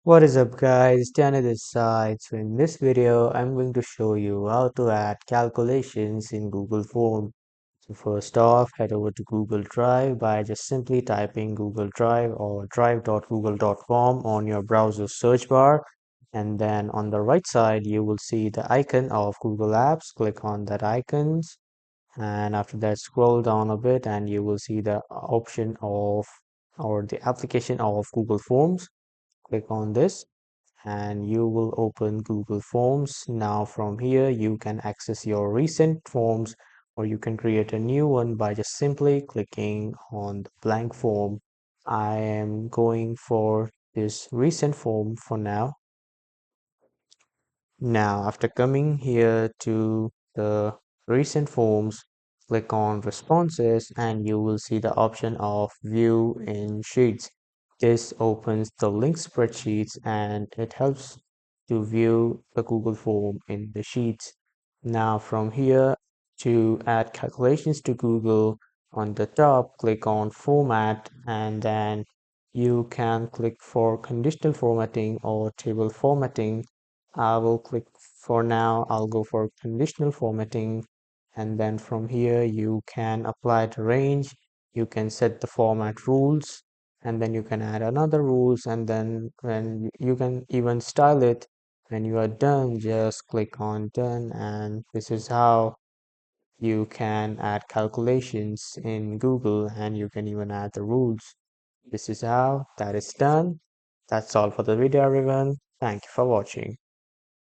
What is up guys, Danny this side. So in this video, I'm going to show you how to add calculations in Google Form. So first off, head over to Google Drive by just simply typing Google Drive or drive.google.com on your browser search bar. And then on the right side, you will see the icon of Google Apps. Click on that icons. And after that, scroll down a bit and you will see the option of or the application of Google Forms. Click on this and you will open Google Forms. Now from here you can access your recent forms or you can create a new one by just simply clicking on the blank form. I am going for this recent form for now. Now, after coming here to the recent forms, click on responses and you will see the option of view in sheets. This opens the linked spreadsheets and it helps to view the Google form in the sheets. Now from here to add calculations to Google, on the top, click on format and then you can click for conditional formatting or table formatting. I will click for now, I'll go for conditional formatting. And then from here, you can apply the range. You can set the format rules and then you can add another rules. And then when you can even style it, when you are done, just click on done. And this is how you can add calculations in Google and you can even add the rules. This is how that is done. That's all for the video, everyone. Thank you for watching.